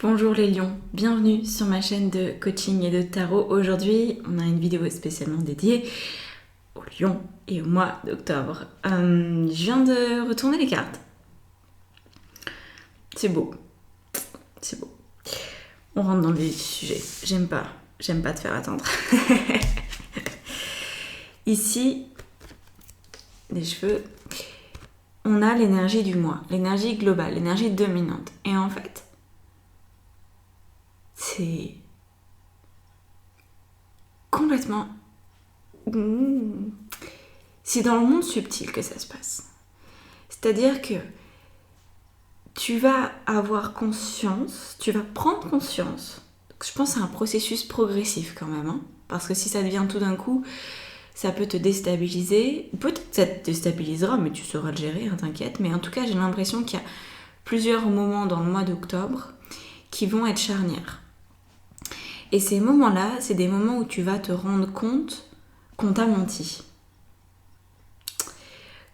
Bonjour les lions, bienvenue sur ma chaîne de coaching et de tarot. Aujourd'hui, on a une vidéo spécialement dédiée aux lions et au mois d'octobre. Je viens de retourner les cartes. C'est beau, c'est beau. On rentre dans le vif du sujet. J'aime pas te faire attendre. Ici, les cheveux, on a l'énergie du mois, l'énergie globale, l'énergie dominante. Et en fait, c'est complètement... C'est dans le monde subtil que ça se passe. C'est-à-dire que tu vas avoir conscience, tu vas prendre conscience. Donc je pense que c'est un processus progressif quand même, hein, parce que si ça devient tout d'un coup, ça peut te déstabiliser. Peut-être que ça te déstabilisera, mais tu sauras le gérer, hein, t'inquiète. Mais en tout cas, j'ai l'impression qu'il y a plusieurs moments dans le mois d'octobre qui vont être charnières. Et ces moments-là, c'est des moments où tu vas te rendre compte qu'on t'a menti.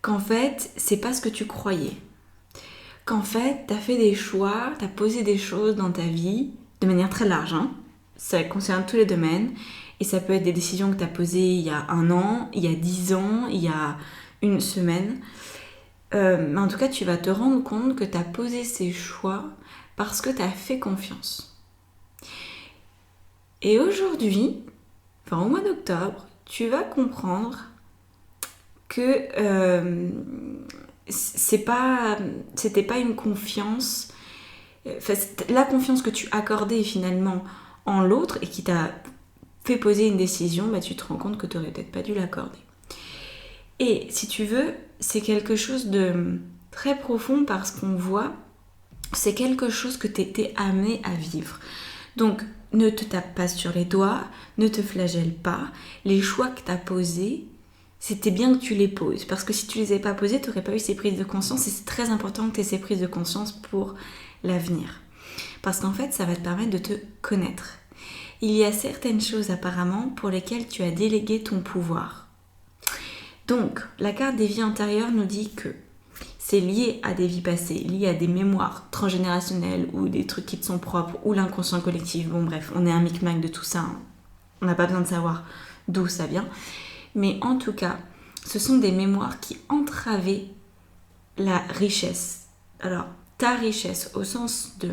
Qu'en fait, c'est pas ce que tu croyais. Qu'en fait, t'as fait des choix, t'as posé des choses dans ta vie, de manière très large, hein. Ça concerne tous les domaines. Et ça peut être des décisions que t'as posées il y a 1 an, il y a 10 ans, il y a 1 semaine. Mais en tout cas, tu vas te rendre compte que t'as posé ces choix parce que t'as fait confiance. Et aujourd'hui, enfin au mois d'octobre, tu vas comprendre que c'était pas une confiance, la confiance que tu accordais finalement en l'autre et qui t'a fait poser une décision, bah tu te rends compte que tu n'aurais peut-être pas dû l'accorder. Et si tu veux, c'est quelque chose de très profond parce qu'on voit, c'est quelque chose que tu étais amené à vivre. Donc, ne te tape pas sur les doigts, ne te flagelle pas. Les choix que tu as posés, c'était bien que tu les poses. Parce que si tu les avais pas posés, tu n'aurais pas eu ces prises de conscience. Et c'est très important que tu aies ces prises de conscience pour l'avenir. Parce qu'en fait, ça va te permettre de te connaître. Il y a certaines choses apparemment pour lesquelles tu as délégué ton pouvoir. Donc, la carte des vies antérieures nous dit que c'est lié à des vies passées, lié à des mémoires transgénérationnelles ou des trucs qui te sont propres ou l'inconscient collectif. Bon bref, on est un micmac de tout ça. Hein. On n'a pas besoin de savoir d'où ça vient. Mais en tout cas, ce sont des mémoires qui entravaient la richesse. Alors, ta richesse au sens de...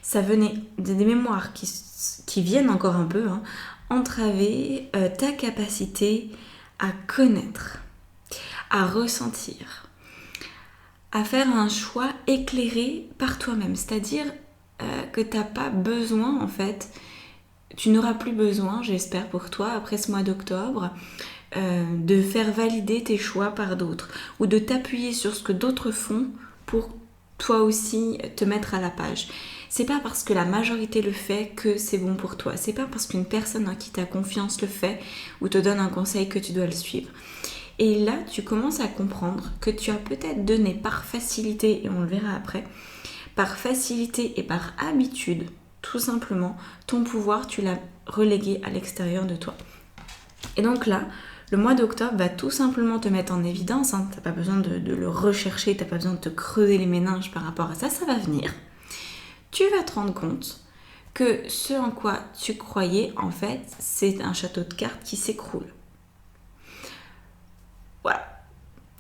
Ça venait des mémoires qui viennent encore un peu, hein, entraver ta capacité à connaître, à ressentir, à faire un choix éclairé par toi-même. C'est-à-dire que tu n'as pas besoin, en fait, tu n'auras plus besoin, j'espère pour toi, après ce mois d'octobre, de faire valider tes choix par d'autres ou de t'appuyer sur ce que d'autres font pour toi aussi te mettre à la page. C'est pas parce que la majorité le fait que c'est bon pour toi. C'est pas parce qu'une personne en qui tu as confiance le fait ou te donne un conseil que tu dois le suivre. Et là, tu commences à comprendre que tu as peut-être donné par facilité, et on le verra après, par facilité et par habitude, tout simplement, ton pouvoir, tu l'as relégué à l'extérieur de toi. Et donc là, le mois d'octobre va tout simplement te mettre en évidence, hein, tu n'as pas besoin de le rechercher, tu n'as pas besoin de te creuser les méninges par rapport à ça, ça va venir. Tu vas te rendre compte que ce en quoi tu croyais, en fait, c'est un château de cartes qui s'écroule. Voilà.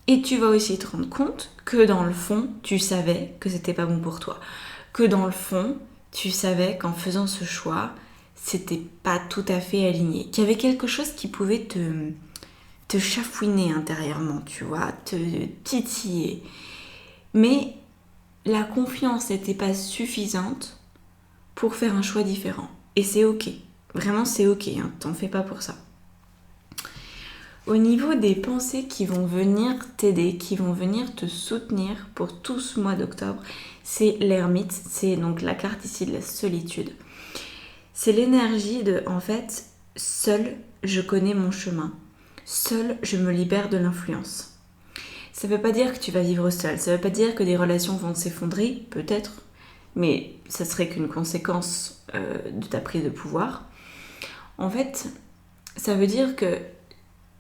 Et tu vas aussi te rendre compte que dans le fond, tu savais que c'était pas bon pour toi. Que dans le fond, tu savais qu'en faisant ce choix, c'était pas tout à fait aligné. Qu'il y avait quelque chose qui pouvait te chafouiner intérieurement, tu vois, te titiller. Mais la confiance n'était pas suffisante pour faire un choix différent. Et c'est ok. Vraiment, c'est ok, hein, t'en fais pas pour ça. Au niveau des pensées qui vont venir t'aider, qui vont venir te soutenir pour tout ce mois d'octobre, c'est l'ermite, c'est donc la carte ici de la solitude. C'est l'énergie de, en fait, seul je connais mon chemin, seul je me libère de l'influence. Ça ne veut pas dire que tu vas vivre seul, ça ne veut pas dire que des relations vont s'effondrer, peut-être, mais ça serait qu'une conséquence de ta prise de pouvoir. En fait, ça veut dire que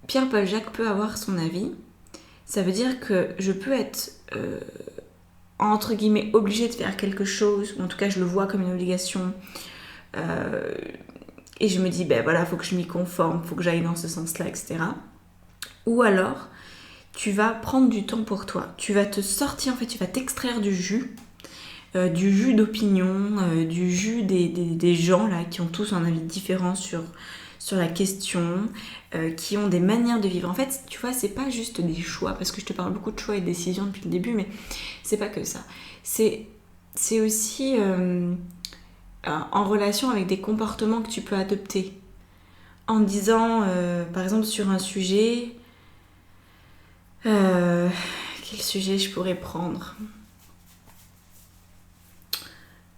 Pierre-Paul Jacques peut avoir son avis. Ça veut dire que je peux être entre guillemets obligée de faire quelque chose, ou en tout cas je le vois comme une obligation, et je me dis ben voilà, faut que je m'y conforme, faut que j'aille dans ce sens-là, etc. Ou alors tu vas prendre du temps pour toi, tu vas te sortir, en fait tu vas t'extraire du jus d'opinion, du jus des gens là qui ont tous un avis différent sur la question, qui ont des manières de vivre. En fait, tu vois, c'est pas juste des choix, parce que je te parle beaucoup de choix et de décisions depuis le début, mais c'est pas que ça. C'est aussi en relation avec des comportements que tu peux adopter. En disant, par exemple, sur un sujet, quel sujet je pourrais prendre ?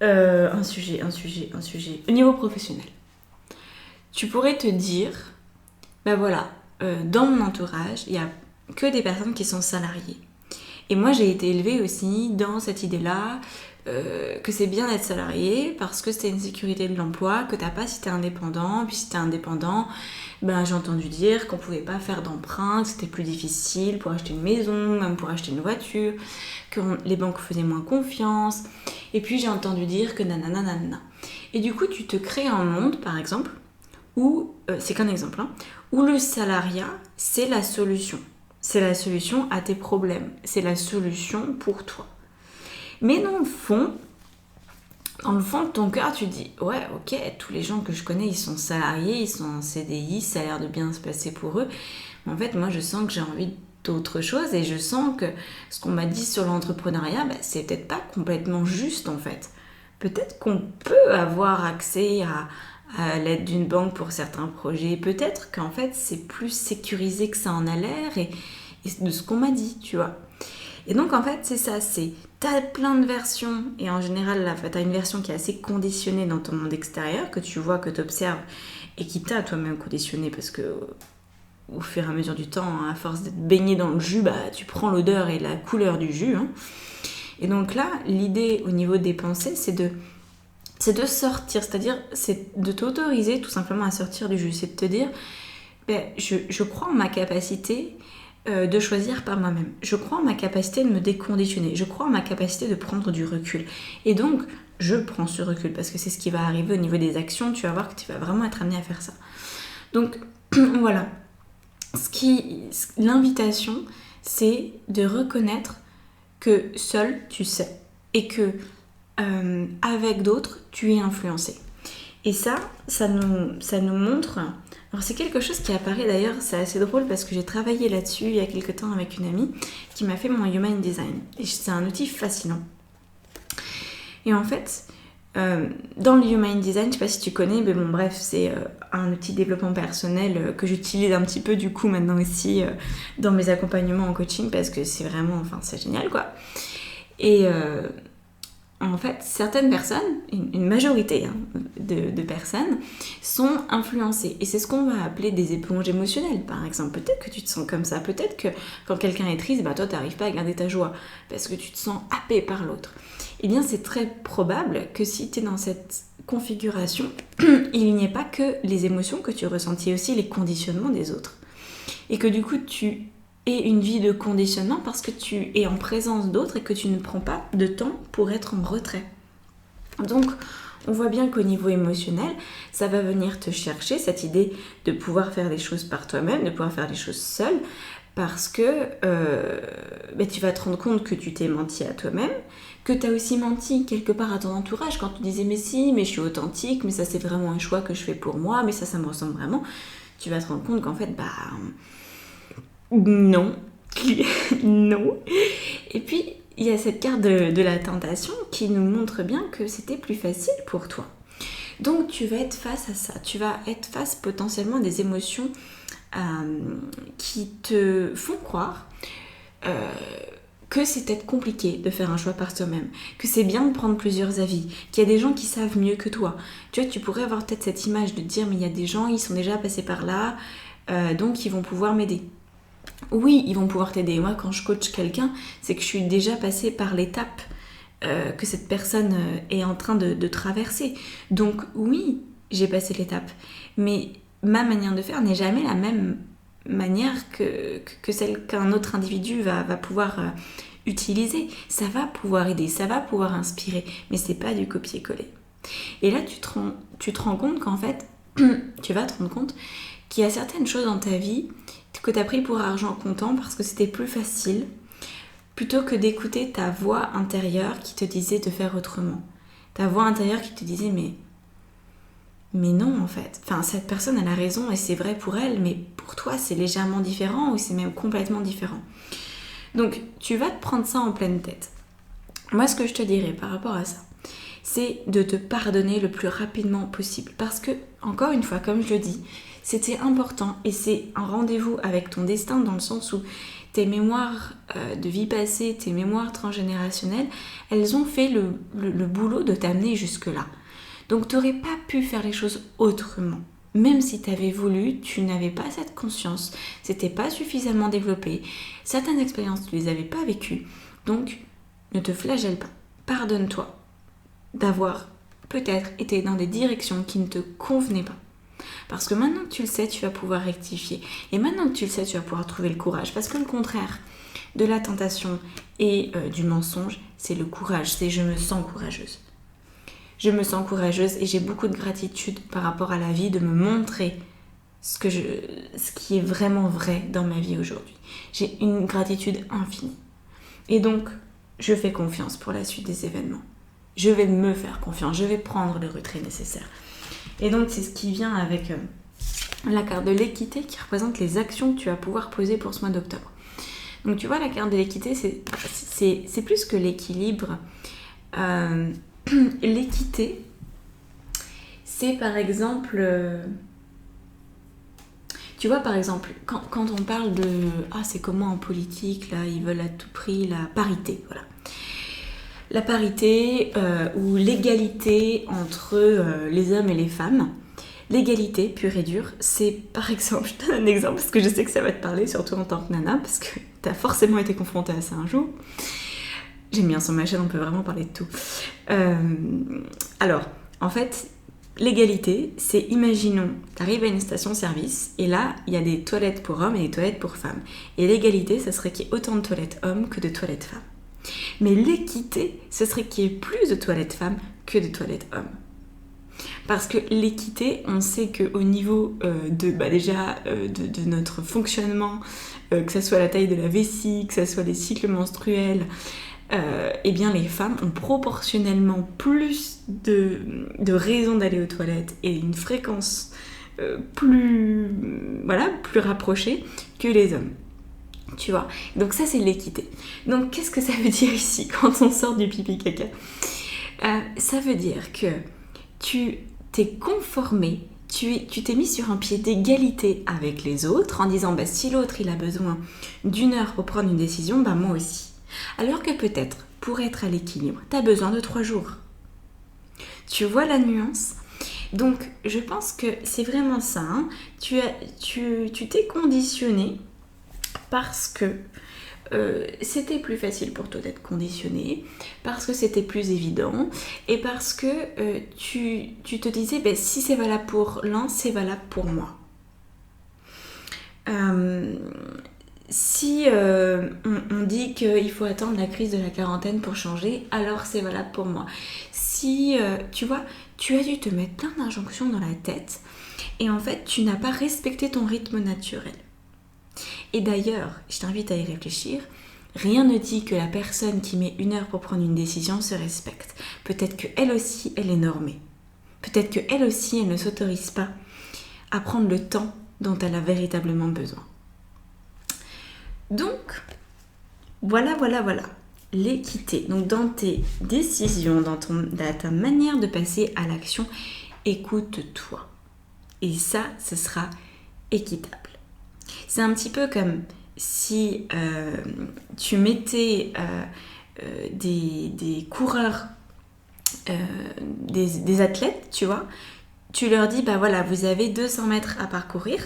Un sujet. Au niveau professionnel. Tu pourrais te dire, ben voilà, dans mon entourage, il n'y a que des personnes qui sont salariées. Et moi, j'ai été élevée aussi dans cette idée-là, que c'est bien d'être salarié parce que c'est une sécurité de l'emploi que t'as pas si t'es indépendant. Puis si t'es indépendant, ben, j'ai entendu dire qu'on pouvait pas faire d'emprunt, que c'était plus difficile pour acheter une maison, même pour acheter une voiture, que les banques faisaient moins confiance. Et puis j'ai entendu dire que nanana nanana. Et du coup, tu te crées un monde, par exemple, où, c'est qu'un exemple, hein, où le salariat, c'est la solution. C'est la solution à tes problèmes. C'est la solution pour toi. Mais dans le fond de ton cœur, tu dis, ouais, ok, tous les gens que je connais, ils sont salariés, ils sont en CDI, ça a l'air de bien se passer pour eux. Mais en fait, moi, je sens que j'ai envie d'autre chose et je sens que ce qu'on m'a dit sur l'entrepreneuriat, bah, c'est peut-être pas complètement juste, en fait. Peut-être qu'on peut avoir accès à l'aide d'une banque pour certains projets. Peut-être qu'en fait, c'est plus sécurisé que ça en a l'air et de ce qu'on m'a dit, tu vois. Et donc en fait c'est ça, t'as plein de versions et en général là, t'as une version qui est assez conditionnée dans ton monde extérieur, que tu vois, que tu observes et qui t'a toi-même conditionné parce que au fur et à mesure du temps, à force d'être baigné dans le jus, bah, tu prends l'odeur et la couleur du jus. Hein. Et donc là, l'idée au niveau des pensées, c'est de sortir, c'est-à-dire c'est de t'autoriser tout simplement à sortir du jus, c'est de te dire, ben, je crois en ma capacité de choisir par moi-même. Je crois en ma capacité de me déconditionner. Je crois en ma capacité de prendre du recul. Et donc, je prends ce recul parce que c'est ce qui va arriver au niveau des actions. Tu vas voir que tu vas vraiment être amené à faire ça. Donc, voilà. L'invitation, c'est de reconnaître que seul tu sais et que avec d'autres, tu es influencé. Et ça nous montre... Alors c'est quelque chose qui apparaît d'ailleurs, c'est assez drôle parce que j'ai travaillé là-dessus il y a quelques temps avec une amie qui m'a fait mon Human Design. Et c'est un outil fascinant. Et en fait, dans le Human Design, je sais pas si tu connais, mais bon bref, c'est un outil de développement personnel que j'utilise un petit peu du coup maintenant aussi dans mes accompagnements en coaching parce que c'est vraiment, enfin c'est génial quoi. Et... en fait, certaines personnes, une majorité de personnes, sont influencées. Et c'est ce qu'on va appeler des éponges émotionnelles, par exemple. Peut-être que tu te sens comme ça. Peut-être que quand quelqu'un est triste, bah, toi, tu n'arrives pas à garder ta joie parce que tu te sens happé par l'autre. Eh bien, c'est très probable que si tu es dans cette configuration, il n'y ait pas que les émotions que tu ressentis, aussi les conditionnements des autres. Et que du coup, tu et une vie de conditionnement parce que tu es en présence d'autres et que tu ne prends pas de temps pour être en retrait. Donc, on voit bien qu'au niveau émotionnel, ça va venir te chercher, cette idée de pouvoir faire les choses par toi-même, de pouvoir faire les choses seul, parce que tu vas te rendre compte que tu t'es menti à toi-même, que tu as aussi menti quelque part à ton entourage quand tu disais « mais si, mais je suis authentique, mais ça c'est vraiment un choix que je fais pour moi, mais ça me ressemble vraiment », tu vas te rendre compte qu'en fait, non, non. Et puis, il y a cette carte de la tentation qui nous montre bien que c'était plus facile pour toi. Donc, tu vas être face à ça. Tu vas être face potentiellement à des émotions qui te font croire que c'est peut-être compliqué de faire un choix par toi-même, que c'est bien de prendre plusieurs avis, qu'il y a des gens qui savent mieux que toi. Tu vois, tu pourrais avoir peut-être cette image de te dire, mais il y a des gens, ils sont déjà passés par là, donc ils vont pouvoir m'aider. Oui, ils vont pouvoir t'aider. Moi, quand je coach quelqu'un, c'est que je suis déjà passée par l'étape que cette personne est en train de traverser. Donc oui, j'ai passé l'étape. Mais ma manière de faire n'est jamais la même manière que celle qu'un autre individu va pouvoir utiliser, ça va pouvoir aider, ça va pouvoir inspirer, mais c'est pas du copier-coller. Et là, tu te rends compte qu'en fait, tu vas te rendre compte qu'il y a certaines choses dans ta vie que tu as pris pour argent comptant parce que c'était plus facile, plutôt que d'écouter ta voix intérieure qui te disait de faire autrement. Ta voix intérieure qui te disait mais non en fait. Enfin, cette personne elle a raison et c'est vrai pour elle, mais pour toi c'est légèrement différent ou c'est même complètement différent. Donc tu vas te prendre ça en pleine tête. Moi ce que je te dirais par rapport à ça, c'est de te pardonner le plus rapidement possible. Parce que, encore une fois, comme je le dis, c'était important et c'est un rendez-vous avec ton destin dans le sens où tes mémoires de vie passée, tes mémoires transgénérationnelles, elles ont fait le boulot de t'amener jusque-là. Donc tu n'aurais pas pu faire les choses autrement. Même si tu avais voulu, tu n'avais pas cette conscience, c'était pas suffisamment développé. Certaines expériences, tu les avais pas vécues. Donc, ne te flagelle pas. Pardonne-toi d'avoir peut-être été dans des directions qui ne te convenaient pas. Parce que maintenant que tu le sais, tu vas pouvoir rectifier. Et maintenant que tu le sais, tu vas pouvoir trouver le courage. Parce que le contraire de la tentation et du mensonge, c'est le courage. C'est je me sens courageuse. Je me sens courageuse et j'ai beaucoup de gratitude par rapport à la vie de me montrer ce qui est vraiment vrai dans ma vie aujourd'hui. J'ai une gratitude infinie. Et donc, je fais confiance pour la suite des événements. Je vais me faire confiance, je vais prendre le retrait nécessaire. Et donc, c'est ce qui vient avec la carte de l'équité qui représente les actions que tu vas pouvoir poser pour ce mois d'octobre. Donc, tu vois, la carte de l'équité, c'est plus que l'équilibre. L'équité, c'est par exemple... tu vois, par exemple, quand on parle de... c'est comment en politique, là, ils veulent à tout prix la parité, voilà. La parité ou l'égalité entre les hommes et les femmes. L'égalité pure et dure, c'est par exemple, je te donne un exemple parce que je sais que ça va te parler, surtout en tant que nana, parce que tu as forcément été confrontée à ça un jour. J'aime bien sur ma chaîne, on peut vraiment parler de tout. Alors, en fait, l'égalité, c'est, imaginons, tu arrives à une station-service et là, il y a des toilettes pour hommes et des toilettes pour femmes. Et l'égalité, ça serait qu'il y ait autant de toilettes hommes que de toilettes femmes. Mais l'équité, ce serait qu'il y ait plus de toilettes femmes que de toilettes hommes. Parce que l'équité, on sait qu'au niveau de notre fonctionnement, que ce soit la taille de la vessie, que ce soit les cycles menstruels, eh bien les femmes ont proportionnellement plus de raisons d'aller aux toilettes et une fréquence plus rapprochée que les hommes. Tu vois, donc ça c'est l'équité. Donc qu'est-ce que ça veut dire ici quand on sort du pipi caca ? Ça veut dire que tu t'es conformé, tu t'es mis sur un pied d'égalité avec les autres en disant si l'autre il a besoin d'1 heure pour prendre une décision, moi aussi. Alors que peut-être pour être à l'équilibre, tu as besoin de 3 jours. Tu vois la nuance ? Donc je pense que c'est vraiment ça. Hein. Tu t'es conditionné parce que c'était plus facile pour toi d'être conditionné, parce que c'était plus évident, et parce que tu te disais, si c'est valable pour l'un, c'est valable pour moi. Si on dit qu'il faut attendre la crise de la quarantaine pour changer, alors c'est valable pour moi. Si, tu vois, tu as dû te mettre plein d'injonctions dans la tête, et en fait, tu n'as pas respecté ton rythme naturel. Et d'ailleurs, je t'invite à y réfléchir, rien ne dit que la personne qui met 1 heure pour prendre une décision se respecte. Peut-être qu'elle aussi, elle est normée. Peut-être qu'elle aussi, elle ne s'autorise pas à prendre le temps dont elle a véritablement besoin. Donc, voilà. L'équité. Donc, dans tes décisions, dans ta manière de passer à l'action, écoute-toi. Et ça, ce sera équitable. C'est un petit peu comme si tu mettais des coureurs, des athlètes, tu vois, tu leur dis, vous avez 200 mètres à parcourir,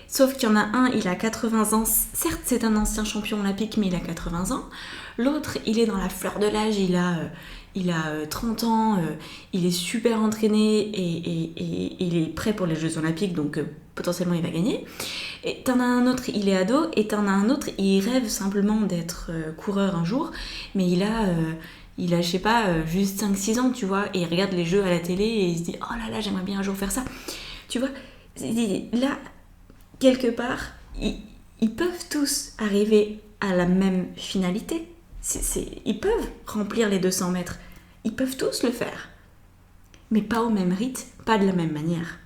sauf qu'il y en a un, il a 80 ans, certes c'est un ancien champion olympique, mais il a 80 ans, l'autre, il est dans la fleur de l'âge, il a il a 30 ans, il est super entraîné et il est prêt pour les Jeux Olympiques, donc potentiellement il va gagner. Et t'en as un autre, il est ado, et t'en as un autre, il rêve simplement d'être coureur un jour, mais il a, je sais pas, juste 5-6 ans, tu vois, et il regarde les jeux à la télé et il se dit « Oh là là, j'aimerais bien un jour faire ça ». Tu vois, là, quelque part, ils peuvent tous arriver à la même finalité. Ils peuvent remplir les 200 mètres. Ils peuvent tous le faire. Mais pas au même rythme, pas de la même manière.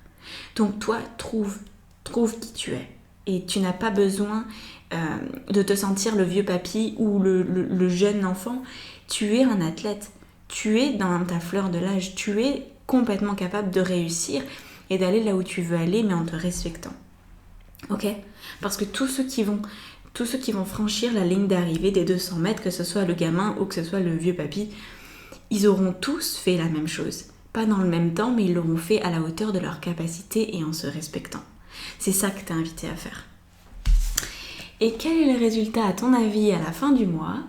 Donc toi, trouve qui tu es. Et tu n'as pas besoin de te sentir le vieux papy ou le jeune enfant. Tu es un athlète. Tu es dans ta fleur de l'âge. Tu es complètement capable de réussir et d'aller là où tu veux aller, mais en te respectant. Ok ? Parce que tous ceux qui vont franchir la ligne d'arrivée des 200 mètres, que ce soit le gamin ou que ce soit le vieux papy, ils auront tous fait la même chose. Pas dans le même temps, mais ils l'auront fait à la hauteur de leur capacité et en se respectant. C'est ça que tu es invité à faire. Et quel est le résultat à ton avis à la fin du mois ?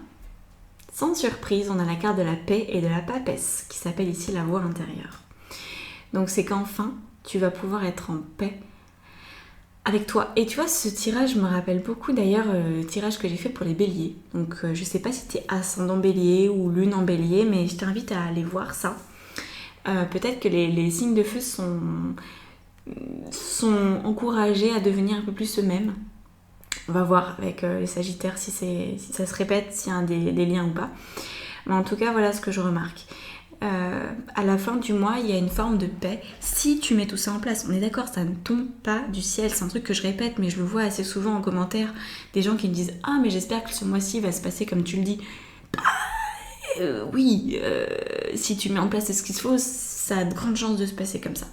Sans surprise, on a la carte de la paix et de la papesse, qui s'appelle ici la voie intérieure. Donc c'est qu'enfin, tu vas pouvoir être en paix avec toi. Et tu vois, ce tirage me rappelle beaucoup d'ailleurs le tirage que j'ai fait pour les béliers. Donc je sais pas si tu es ascendant bélier ou lune en bélier, mais je t'invite à aller voir ça. Peut-être que les signes de feu sont encouragés à devenir un peu plus eux-mêmes. On va voir avec les sagittaires si ça se répète, s'il y a des liens ou pas. Mais en tout cas, voilà ce que je remarque. À la fin du mois, il y a une forme de paix si tu mets tout ça en place. On est d'accord, ça ne tombe pas du ciel. C'est un truc que je répète, mais je le vois assez souvent en commentaire. Des gens qui me disent « Ah, mais j'espère que ce mois-ci va se passer comme tu le dis. » Oui, si tu mets en place ce qu'il faut, ça a de grandes chances de se passer comme ça.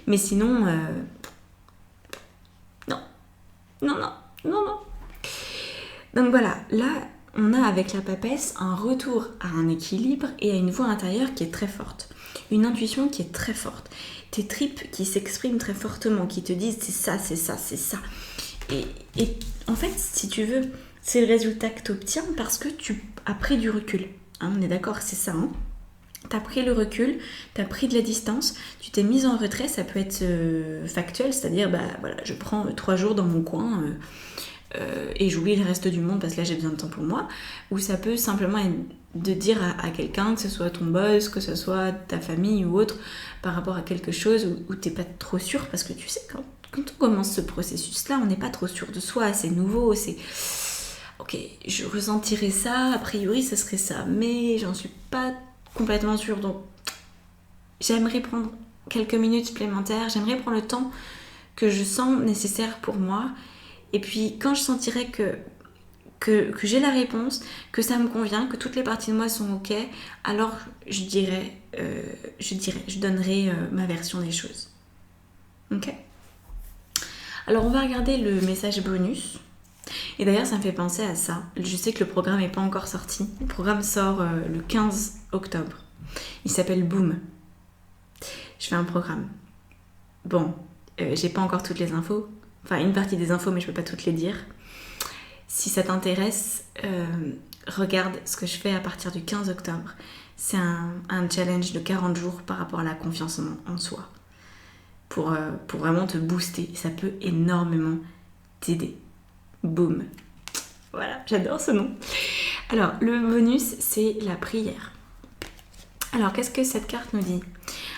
Mais sinon, non. Donc voilà, là, on a avec la papesse un retour à un équilibre et à une voix intérieure qui est très forte. Une intuition qui est très forte. Tes tripes qui s'expriment très fortement, qui te disent c'est ça. Et en fait, si tu veux, c'est le résultat que tu obtiens parce que tu as pris du recul. Hein, on est d'accord, c'est ça. Hein, tu as pris le recul, tu as pris de la distance, tu t'es mise en retrait, ça peut être factuel, c'est-à-dire voilà, je prends 3 jours dans mon coin et j'oublie le reste du monde parce que là j'ai besoin de temps pour moi, ou ça peut simplement être de dire à quelqu'un, que ce soit ton boss, que ce soit ta famille ou autre, par rapport à quelque chose où t'es pas trop sûr, parce que tu sais, quand on commence ce processus-là, on n'est pas trop sûr de soi, c'est nouveau, c'est... Ok, je ressentirais ça, a priori ce serait ça, mais j'en suis pas complètement sûre, donc j'aimerais prendre quelques minutes supplémentaires, j'aimerais prendre le temps que je sens nécessaire pour moi, et puis quand je sentirai que j'ai la réponse, que ça me convient, que toutes les parties de moi sont ok, alors je donnerai ma version des choses. Ok ? Alors on va regarder le message bonus. Et d'ailleurs ça me fait penser à ça. Je sais que le programme n'est pas encore sorti. Le programme sort le 15 octobre. Il s'appelle Boom. Je fais un programme. Bon, j'ai pas encore toutes les infos. Enfin une partie des infos mais je peux pas toutes les dire. Si ça t'intéresse, regarde ce que je fais à partir du 15 octobre. C'est un challenge de 40 jours par rapport à la confiance en soi. Pour vraiment te booster. Ça peut énormément t'aider. Boom. Voilà, j'adore ce nom. Alors, le bonus, c'est la prière. Alors, qu'est-ce que cette carte nous dit ?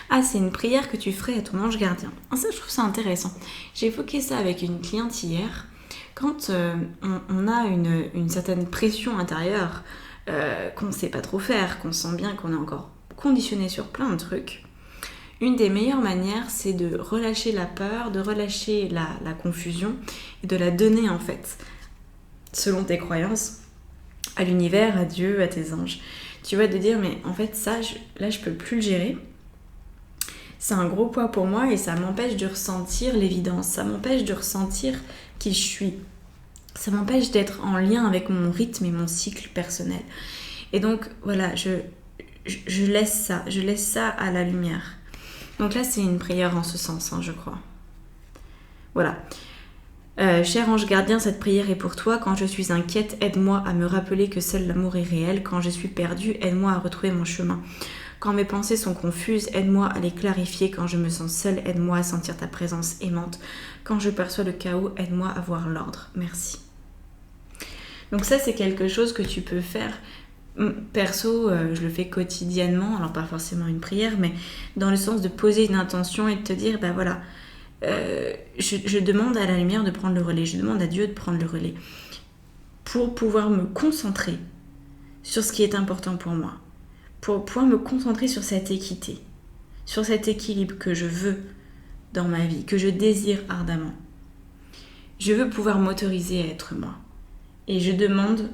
Ah, c'est une prière que tu ferais à ton ange gardien. Ah, ça, je trouve ça intéressant. J'ai évoqué ça avec une cliente hier. Quand on a une certaine pression intérieure qu'on ne sait pas trop faire, qu'on sent bien qu'on est encore conditionné sur plein de trucs, une des meilleures manières, c'est de relâcher la peur, de relâcher la confusion et de la donner en fait, selon tes croyances, à l'univers, à Dieu, à tes anges. Tu vas te dire, mais en fait ça, là je peux plus le gérer. C'est un gros poids pour moi et ça m'empêche de ressentir l'évidence, ça m'empêche de ressentir qui je suis. Ça m'empêche d'être en lien avec mon rythme et mon cycle personnel. Et donc voilà, je laisse ça à la lumière. Donc là c'est une prière en ce sens, hein, je crois. Voilà. Cher ange gardien, cette prière est pour toi. Quand je suis inquiète, aide-moi à me rappeler que seul l'amour est réel. Quand je suis perdue, aide-moi à retrouver mon chemin. Quand mes pensées sont confuses, aide-moi à les clarifier. Quand je me sens seule, aide-moi à sentir ta présence aimante. Quand je perçois le chaos, aide-moi à voir l'ordre. Merci. Donc ça, c'est quelque chose que tu peux faire. Perso, je le fais quotidiennement, alors pas forcément une prière, mais dans le sens de poser une intention et de te dire, bah voilà, je demande à la lumière de prendre le relais, je demande à Dieu de prendre le relais pour pouvoir me concentrer sur ce qui est important pour moi, pour pouvoir me concentrer sur cette équité, sur cet équilibre que je veux dans ma vie, que je désire ardemment. Je veux pouvoir m'autoriser à être moi. Et je demande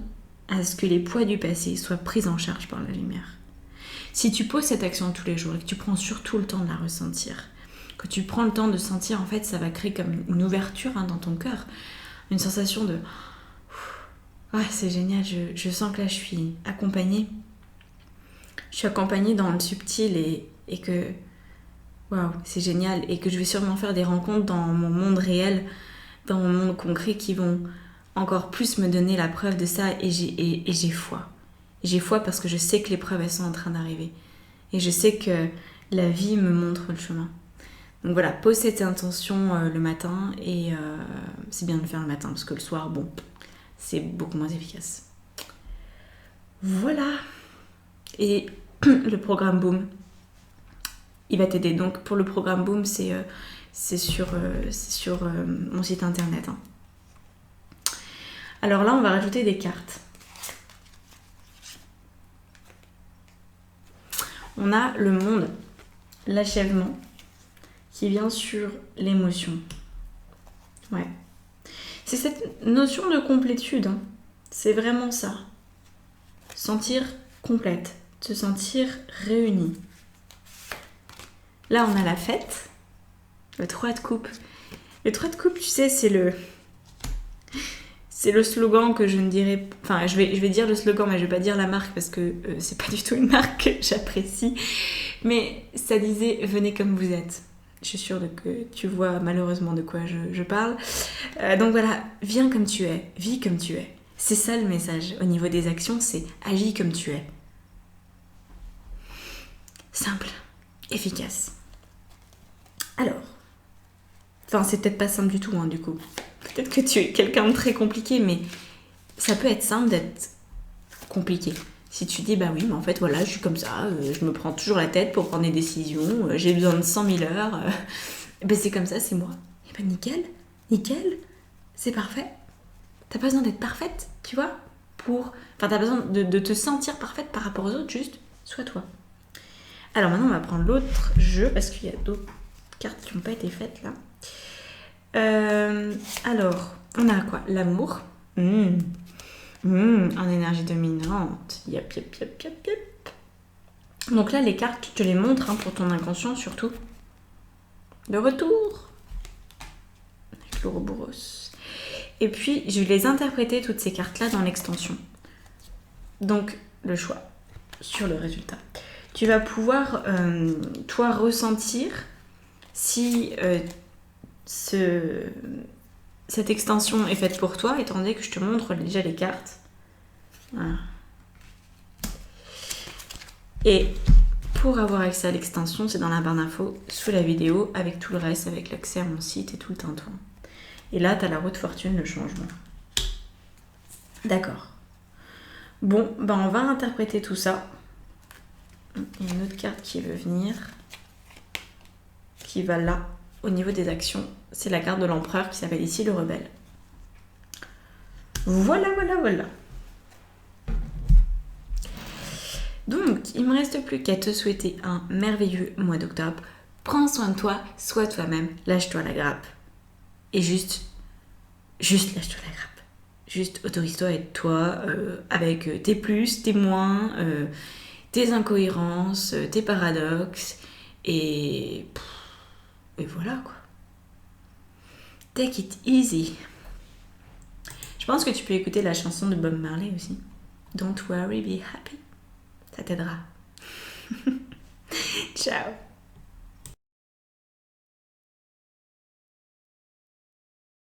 à ce que les poids du passé soient pris en charge par la lumière. Si tu poses cette action tous les jours et que tu prends surtout le temps de la ressentir, que tu prends le temps de sentir, en fait, ça va créer comme une ouverture dans ton cœur, une sensation de ah, c'est génial, je sens que là je suis accompagnée. Je suis accompagnée dans le subtil et que waouh, c'est génial et que je vais sûrement faire des rencontres dans mon monde réel, dans mon monde concret qui vont encore plus me donner la preuve de ça et j'ai foi. J'ai foi parce que je sais que les preuves elles sont en train d'arriver et je sais que la vie me montre le chemin. Donc voilà, pose cette intention le matin et c'est bien de le faire le matin parce que le soir, bon, c'est beaucoup moins efficace. Voilà. Et le programme Boom, il va t'aider. Donc pour le programme Boom, c'est sur mon site internet. Alors là, on va rajouter des cartes. On a le monde, l'achèvement, qui vient sur l'émotion. Ouais. C'est cette notion de complétude. C'est vraiment ça. Sentir complète, se sentir réunie. Là, on a la fête, le 3 de coupe. Le 3 de coupe, tu sais, c'est le slogan que je ne dirais... Enfin, je vais dire le slogan, mais je vais pas dire la marque parce que c'est pas du tout une marque que j'apprécie. Mais ça disait « Venez comme vous êtes ». Je suis sûre que tu vois malheureusement de quoi je parle. Donc voilà, viens comme tu es, vis comme tu es. C'est ça le message au niveau des actions, c'est agis comme tu es. Simple, efficace. Alors, enfin c'est peut-être pas simple du tout du coup. Peut-être que tu es quelqu'un de très compliqué, mais ça peut être simple d'être compliqué. Si tu dis, bah oui, mais en fait, voilà, je suis comme ça, je me prends toujours la tête pour prendre des décisions, j'ai besoin de 100 000 heures, ben c'est comme ça, c'est moi. Et ben nickel, c'est parfait. T'as pas besoin d'être parfaite, tu vois, enfin, t'as besoin de te sentir parfaite par rapport aux autres, juste, sois toi. Alors maintenant, on va prendre l'autre jeu, parce qu'il y a d'autres cartes qui n'ont pas été faites, là. Alors, on a quoi ? L'amour. En énergie dominante. Yep. Donc là, les cartes, je te les montre pour ton inconscient surtout. De retour avec l'Ouroboros. Et puis, je vais les interpréter, toutes ces cartes-là, dans l'extension. Donc, le choix sur le résultat. Tu vas pouvoir, toi, ressentir si cette extension est faite pour toi, étant donné que je te montre déjà les cartes. Voilà. Et pour avoir accès à l'extension, c'est dans la barre d'infos, sous la vidéo, avec tout le reste, avec l'accès à mon site et tout le tintouin. Et là, tu as la roue de fortune, le changement. D'accord. Bon, on va interpréter tout ça. Il y a une autre carte qui veut venir, qui va là. Au niveau des actions, c'est la carte de l'empereur qui s'appelle ici le rebelle. Voilà. Donc, il me reste plus qu'à te souhaiter un merveilleux mois d'octobre. Prends soin de toi, sois toi-même, lâche-toi la grappe. Et juste lâche-toi la grappe. Juste autorise-toi à être toi, avec tes plus, tes moins, tes incohérences, tes paradoxes. Et voilà quoi. Take it easy. Je pense que tu peux écouter la chanson de Bob Marley aussi. Don't worry, be happy. Ça t'aidera. Ciao.